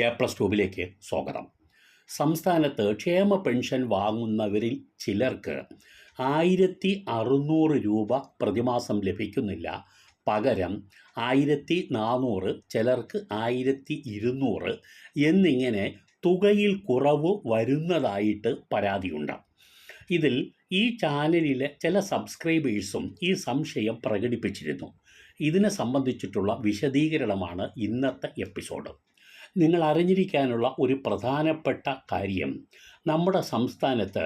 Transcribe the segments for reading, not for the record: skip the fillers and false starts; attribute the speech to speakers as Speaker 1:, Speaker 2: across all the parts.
Speaker 1: A+ട്യൂബിലേക്ക് സ്വാഗതം. സംസ്ഥാനത്ത് ക്ഷേമ പെൻഷൻ വാങ്ങുന്നവരിൽ ചിലർക്ക് 1600 രൂപ പ്രതിമാസം ലഭിക്കുന്നില്ല. പകരം 1400, ചിലർക്ക് 1200 എന്നിങ്ങനെ തുകയിൽ കുറവ് വരുന്നതായിട്ട് പരാതിയുണ്ട്. ഇതിൽ ഈ ചാനലിലെ ചില സബ്സ്ക്രൈബേഴ്സും ഈ സംശയം പ്രകടിപ്പിച്ചിരുന്നു. ഇതിനെ സംബന്ധിച്ചിട്ടുള്ള വിശദീകരണമാണ് ഇന്നത്തെ എപ്പിസോഡ്. നിങ്ങൾ അറിഞ്ഞിരിക്കാനുള്ള ഒരു പ്രധാനപ്പെട്ട കാര്യം, നമ്മുടെ സംസ്ഥാനത്ത്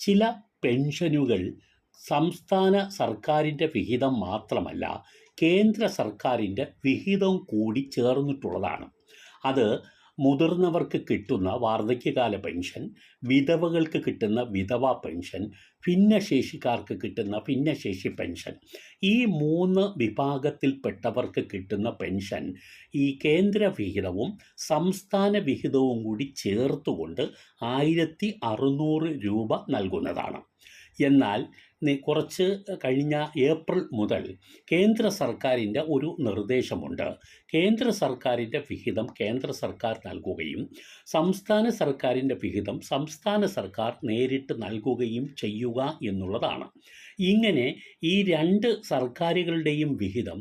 Speaker 1: ചില പെൻഷനുകൾ സംസ്ഥാന സർക്കാരിൻ്റെ വിഹിതം മാത്രമല്ല, കേന്ദ്ര സർക്കാരിൻ്റെ വിഹിതം കൂടി ചേർന്നിട്ടുള്ളതാണ്. അത് മുതിർന്നവർക്ക് കിട്ടുന്ന വാർദ്ധക്യകാല പെൻഷൻ, വിധവകൾക്ക് കിട്ടുന്ന വിധവാ പെൻഷൻ, ഭിന്നശേഷിക്കാർക്ക് കിട്ടുന്ന ഭിന്നശേഷി പെൻഷൻ, ഈ 3 വിഭാഗത്തിൽപ്പെട്ടവർക്ക് കിട്ടുന്ന പെൻഷൻ ഈ കേന്ദ്ര വിഹിതവും സംസ്ഥാന വിഹിതവും കൂടി ചേർത്തുകൊണ്ട് 1600 രൂപ നൽകുന്നതാണ്. എന്നാൽ കുറച്ച് കഴിഞ്ഞ ഏപ്രിൽ മുതൽ കേന്ദ്ര സർക്കാരിൻ്റെ ഒരു നിർദ്ദേശമുണ്ട്. കേന്ദ്ര സർക്കാരിൻ്റെ വിഹിതം കേന്ദ്ര സർക്കാർ നൽകുകയും സംസ്ഥാന സർക്കാരിൻ്റെ വിഹിതം സംസ്ഥാന സർക്കാർ നേരിട്ട് നൽകുകയും ചെയ്യുക എന്നുള്ളതാണ്. ഇങ്ങനെ ഈ 2 സർക്കാരുകളുടെയും വിഹിതം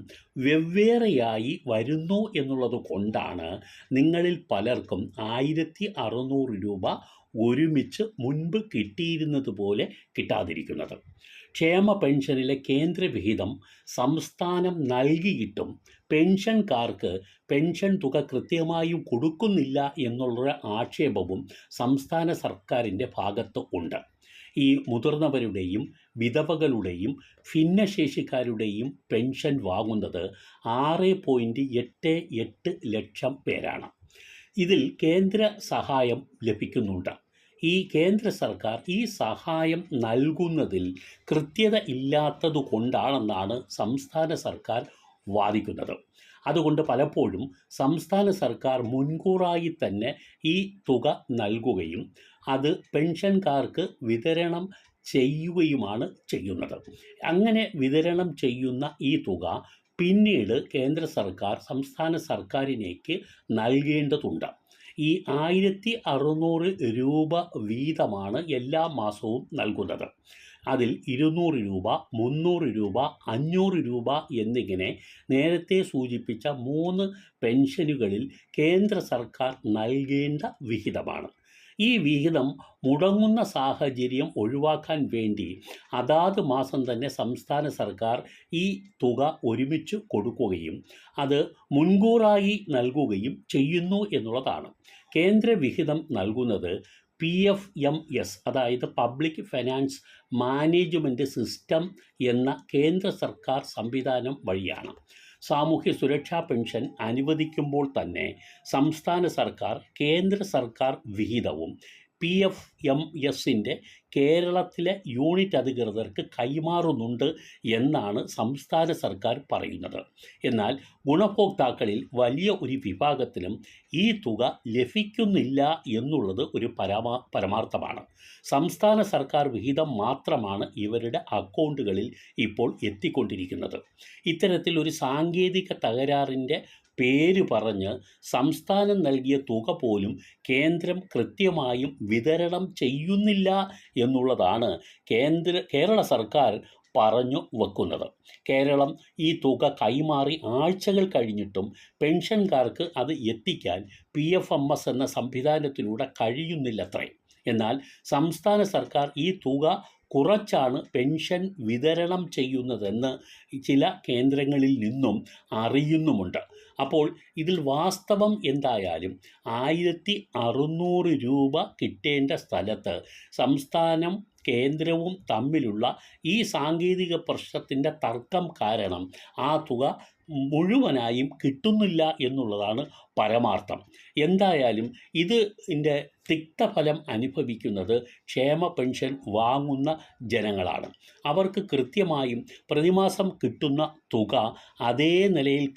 Speaker 1: വെവ്വേറെയായി വരുന്നു എന്നുള്ളത് കൊണ്ടാണ് നിങ്ങളിൽ പലർക്കും 1600 രൂപ ഒരുമിച്ച് മുൻപ് കിട്ടിയിരുന്നത് പോലെ കിട്ടാതിരിക്കുന്നത്. ക്ഷേമ പെൻഷനിലെ കേന്ദ്ര വിഹിതം സംസ്ഥാനം നൽകിയിട്ടും പെൻഷൻകാർക്ക് പെൻഷൻ തുക കൃത്യമായും കൊടുക്കുന്നില്ല എന്നുള്ള ആക്ഷേപവും സംസ്ഥാന സർക്കാരിൻ്റെ ഭാഗത്ത് ഉണ്ട്. ഈ മുതിർന്നവരുടെയും വിധവകളുടെയും ഭിന്നശേഷിക്കാരുടെയും പെൻഷൻ വാങ്ങുന്നത് 6.88 ലക്ഷം പേരാണ്. ഇതിൽ കേന്ദ്ര സഹായം ലഭിക്കുന്നുണ്ട്. ഈ കേന്ദ്ര സർക്കാർ ഈ സഹായം നൽകുന്നതിൽ കൃത്യത ഇല്ലാത്തതു കൊണ്ടാണെന്നാണ് സംസ്ഥാന സർക്കാർ വാദിക്കുന്നത്. അതുകൊണ്ട് പലപ്പോഴും സംസ്ഥാന സർക്കാർ മുൻകൂറായി തന്നെ ഈ തുക നൽകുകയും അത് പെൻഷൻകാർക്ക് വിതരണം ചെയ്യുകയുമാണ് ചെയ്യുന്നത്. അങ്ങനെ വിതരണം ചെയ്യുന്ന ഈ തുക പിന്നീട് കേന്ദ്ര സർക്കാർ സംസ്ഥാന സർക്കാരിലേക്ക് നൽകേണ്ടതുണ്ട്. ഈ 1600 രൂപ വീതമാണ് എല്ലാ മാസവും നൽകുന്നത്. അതിൽ 200 രൂപ, 300 രൂപ, 500 രൂപ എന്നിങ്ങനെ നേരത്തെ സൂചിപ്പിച്ച 3 പെൻഷനുകളിൽ കേന്ദ്ര സർക്കാർ നൽകേണ്ട വിഹിതമാണ്. ഈ വിഹിതം മുടങ്ങുന്ന സാഹചര്യം ഒഴിവാക്കാൻ വേണ്ടി അതാത് മാസം തന്നെ സംസ്ഥാന സർക്കാർ ഈ തുക ഒരുമിച്ച് കൊടുക്കുകയും അത് മുൻകൂറായി നൽകുകയും ചെയ്യുന്നു എന്നുള്ളതാണ്. കേന്ദ്ര വിഹിതം നൽകുന്നത് PFMS, അതായത് പബ്ലിക് ഫൈനാൻസ് മാനേജ്മെൻറ്റ് സിസ്റ്റം എന്ന കേന്ദ്ര സർക്കാർ സംവിധാനം വഴിയാണ്. സാമൂഹ്യ സുരക്ഷാ പെൻഷൻ അനുവദിക്കുമ്പോൾ തന്നെ സംസ്ഥാന സർക്കാർ കേന്ദ്ര സർക്കാർ വിഹിതവും PFMSൻ്റെ കേരളത്തിലെ യൂണിറ്റ് അധികൃതർക്ക് കൈമാറുന്നുണ്ട് എന്നാണ് സംസ്ഥാന സർക്കാർ പറയുന്നത്. എന്നാൽ ഗുണഭോക്താക്കളിൽ വലിയ ഒരു വിഭാഗത്തിനും ഈ തുക ലഭിക്കുന്നില്ല എന്നുള്ളത് ഒരു പരമാർത്ഥമാണ്. സംസ്ഥാന സർക്കാർ വിഹിതം മാത്രമാണ് ഇവരുടെ അക്കൗണ്ടുകളിൽ ഇപ്പോൾ എത്തിക്കൊണ്ടിരിക്കുന്നത്. ഇത്തരത്തിൽ ഒരു സാങ്കേതിക തകരാറിൻ്റെ പേര് പറഞ്ഞ് സംസ്ഥാനം നൽകിയ തുക പോലും കേന്ദ്രം കൃത്യമായും വിതരണം ചെയ്യുന്നില്ല എന്നുള്ളതാണ് കേരള സർക്കാർ പറഞ്ഞു വെക്കുന്നത്. കേരളം ഈ തുക കൈമാറി ആഴ്ചകൾ കഴിഞ്ഞിട്ടും പെൻഷൻകാർക്ക് അത് എത്തിക്കാൻ PFMS എന്ന സംവിധാനത്തിലൂടെ കഴിയുന്നില്ലത്രേ. എന്നാൽ സംസ്ഥാന സർക്കാർ ഈ തുക കുറച്ചാണ് പെൻഷൻ വിതരണം ചെയ്യുന്നതെന്ന് ചില കേന്ദ്രങ്ങളിൽ നിന്നും അറിയുന്നുമുണ്ട്. അപ്പോൾ ഇതിൽ വാസ്തവം എന്തായാലും 1600 രൂപ കിട്ടേണ്ട സ്ഥലത്ത് സംസ്ഥാനം കേന്ദ്രവും തമ്മിലുള്ള ഈ സാങ്കേതിക പ്രശ്നത്തിൻ്റെ തർക്കം കാരണം ആ തുക മുഴുവനായും കിട്ടുന്നില്ല എന്നുള്ളതാണ് പരമാർത്ഥം. എന്തായാലും ഇതിൻ്റെ തിക്തഫലം അനുഭവിക്കുന്നത് ക്ഷേമ പെൻഷൻ വാങ്ങുന്ന ജനങ്ങളാണ്. അവർക്ക് കൃത്യമായും പ്രതിമാസം കിട്ടുന്ന തുക അതേ നിലയിൽ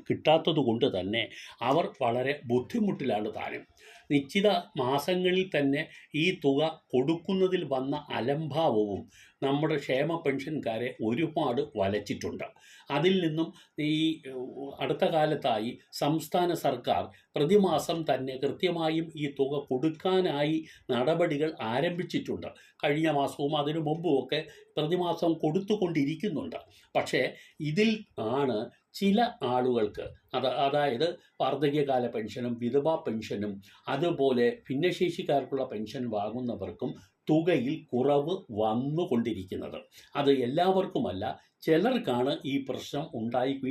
Speaker 1: കിട്ടാത്തതുകൊണ്ട് തന്നെ അവർ വളരെ ബുദ്ധിമുട്ടിലാണ് താനും. നിശ്ചിത മാസങ്ങളിൽ തന്നെ ഈ തുക കൊടുക്കുന്നതിൽ വന്ന അലംഭാവവും നമ്മുടെ ക്ഷേമ പെൻഷൻകാരെ ഒരുപാട് വലച്ചിട്ടുണ്ട്. അതിൽ നിന്നും ഈ അടുത്ത കാലത്തായി സംസ്ഥാന സർക്കാർ പ്രതിമാസം തന്നെ കൃത്യമായും ഈ തുക കൊടുക്കാനായി നടപടികൾ ആരംഭിച്ചിട്ടുണ്ട്. കഴിഞ്ഞ മാസവും അതിനു മുമ്പുമൊക്കെ പ്രതിമാസം കൊടുത്തുകൊണ്ടിരിക്കുന്നുണ്ട്. പക്ഷേ ഇതിൽ ആണ് ചില ആളുകൾക്ക് അതായത് വാർദ്ധക്യകാല പെൻഷനും വിധവാ പെൻഷനും അതുപോലെ ഭിന്നശേഷിക്കാർക്കുള്ള പെൻഷൻ വാങ്ങുന്നവർക്കും തുകയിൽ കുറവ് വന്നുകൊണ്ടിരിക്കുന്നത്. അത് എല്ലാവർക്കുമല്ല, ചിലർക്കാണ് ഈ പ്രശ്നം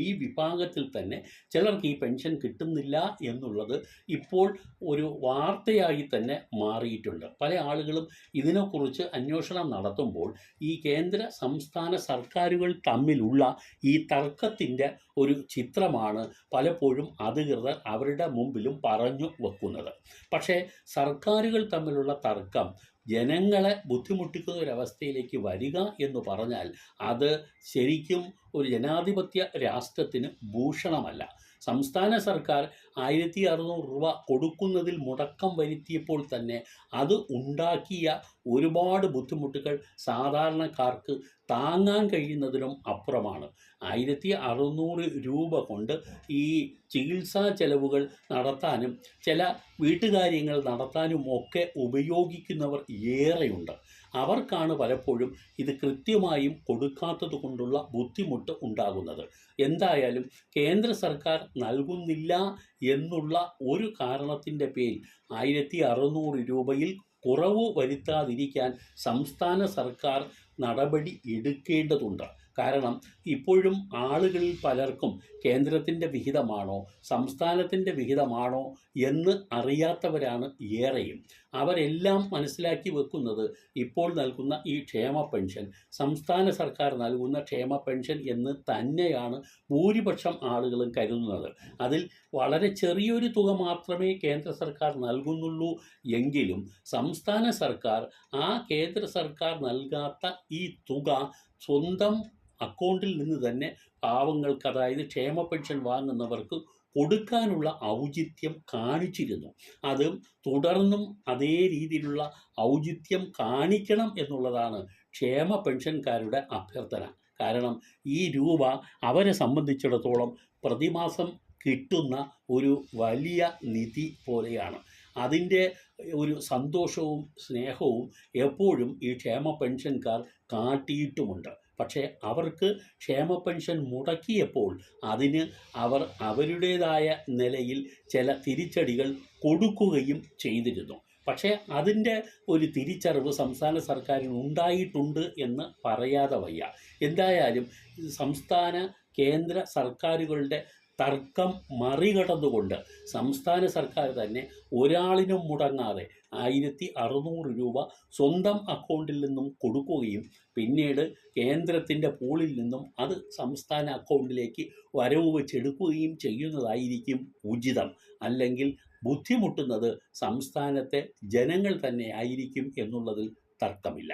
Speaker 1: ഈ വിഭാഗത്തിൽ തന്നെ ചിലർക്ക് ഈ പെൻഷൻ കിട്ടുന്നില്ല എന്നുള്ളത് ഇപ്പോൾ ഒരു വാർത്തയായി തന്നെ മാറിയിട്ടുണ്ട്. പല ആളുകളും ഇതിനെക്കുറിച്ച് അന്വേഷണം നടത്തുമ്പോൾ ഈ കേന്ദ്ര സംസ്ഥാന സർക്കാരുകൾ തമ്മിലുള്ള ഈ തർക്കത്തിൻ്റെ ഒരു ചിത്രമാണ് പലപ്പോഴും അധികൃതർ അവരുടെ മുമ്പിലും പറഞ്ഞു വെക്കുന്നത്. പക്ഷേ സർക്കാരുകൾ തമ്മിലുള്ള തർക്കം ജനങ്ങളെ ബുദ്ധിമുട്ടിക്കുന്ന ഒരവസ്ഥയിലേക്ക് വരിക എന്ന് പറഞ്ഞാൽ അത് ശരിക്കും ഒരു ജനാധിപത്യ രാഷ്ട്രത്തിന് ഭൂഷണമല്ല. സംസ്ഥാന സർക്കാർ 1600 രൂപ കൊടുക്കുന്നതിൽ മുടക്കം വരുത്തിയപ്പോൾ തന്നെ അത് ഉണ്ടാക്കിയ ഒരുപാട് ബുദ്ധിമുട്ടുകൾ സാധാരണക്കാർക്ക് താങ്ങാൻ കഴിയുന്നതിനും അപ്പുറമാണ്. 1600 രൂപ കൊണ്ട് ഈ ചികിത്സാ ചെലവുകൾ നടത്താനും ചില വീട്ടുകാര്യങ്ങൾ നടത്താനും ഒക്കെ ഉപയോഗിക്കുന്നവർ ഏറെയുണ്ട്. അവർക്കാണ് പലപ്പോഴും ഇത് കൃത്യമായും കൊടുക്കാത്തത് കൊണ്ടുള്ള ബുദ്ധിമുട്ട് ഉണ്ടാകുന്നത്. എന്തായാലും കേന്ദ്ര സർക്കാർ നൽകുന്നില്ല എന്നുള്ള ഒരു കാരണത്തിൻ്റെ പേരിൽ 1600 രൂപയിൽ കുറവ് വരുത്താതിരിക്കാൻ സംസ്ഥാന സർക്കാർ നടപടി എടുക്കേണ്ടതുണ്ട്. കാരണം ഇപ്പോഴും ആളുകളിൽ പലർക്കും കേന്ദ്രത്തിൻ്റെ വിഹിതമാണോ സംസ്ഥാനത്തിൻ്റെ വിഹിതമാണോ എന്ന് അറിയാത്തവരാണ് ഏറെയും. അവരെല്ലാം മനസ്സിലാക്കി വെക്കുന്നത് ഇപ്പോൾ നൽകുന്ന ഈ ക്ഷേമ പെൻഷൻ സംസ്ഥാന സർക്കാർ നൽകുന്ന ക്ഷേമ പെൻഷൻ എന്ന് തന്നെയാണ് ഭൂരിപക്ഷം ആളുകളും കരുതുന്നത്. അതിൽ വളരെ ചെറിയൊരു തുക മാത്രമേ കേന്ദ്ര സർക്കാർ നൽകുന്നുള്ളൂ എങ്കിലും സംസ്ഥാന സർക്കാർ ആ കേന്ദ്ര സർക്കാർ നൽകാത്ത ഈ തുക സ്വന്തം അക്കൗണ്ടിൽ നിന്ന് തന്നെ പാവങ്ങൾക്ക്, അതായത് ക്ഷേമ പെൻഷൻ വാങ്ങുന്നവർക്ക് കൊടുക്കാനുള്ള ഔചിത്യം കാണിച്ചിരുന്നു. അതും തുടർന്നും അതേ രീതിയിലുള്ള ഔചിത്യം കാണിക്കണം എന്നുള്ളതാണ് ക്ഷേമ പെൻഷൻകാരുടെ അഭ്യർത്ഥന. കാരണം ഈ രൂപ അവരെ സംബന്ധിച്ചിടത്തോളം പ്രതിമാസം കിട്ടുന്ന ഒരു വലിയ നിധി പോലെയാണ്. അതിൻ്റെ ഒരു സന്തോഷവും സ്നേഹവും എപ്പോഴും ഈ ക്ഷേമ പെൻഷൻകാർ കാട്ടിയിട്ടുമുണ്ട്. പക്ഷേ അവർക്ക് ക്ഷേമ പെൻഷൻ മുടക്കിയപ്പോൾ അതിന് അവർ അവരുടേതായ നിലയിൽ ചില തിരിച്ചടികൾ കൊടുക്കുകയും ചെയ്തിരുന്നു. പക്ഷേ അതിൻ്റെ ഒരു തിരിച്ചറിവ് സംസ്ഥാന സർക്കാരിന് ഉണ്ടായിട്ടുണ്ട് എന്ന് പറയാതെ വയ്യ. എന്തായാലും സംസ്ഥാന കേന്ദ്ര സർക്കാരുകളുടെ തർക്കം മറികടന്നുകൊണ്ട് സംസ്ഥാന സർക്കാർ തന്നെ ഒരാളിനും മുടങ്ങാതെ 1600 രൂപ സ്വന്തം അക്കൗണ്ടിൽ നിന്നും കൊടുക്കുകയും പിന്നീട് കേന്ദ്രത്തിൻ്റെ പൂളിൽ നിന്നും അത് സംസ്ഥാന അക്കൗണ്ടിലേക്ക് വരവ് വെച്ചെടുക്കുകയും ചെയ്യുന്നതായിരിക്കും ഉചിതം. അല്ലെങ്കിൽ ബുദ്ധിമുട്ടുന്നത് സംസ്ഥാനത്തെ ജനങ്ങൾ തന്നെ ആയിരിക്കും എന്നുള്ളതിൽ തർക്കമില്ല.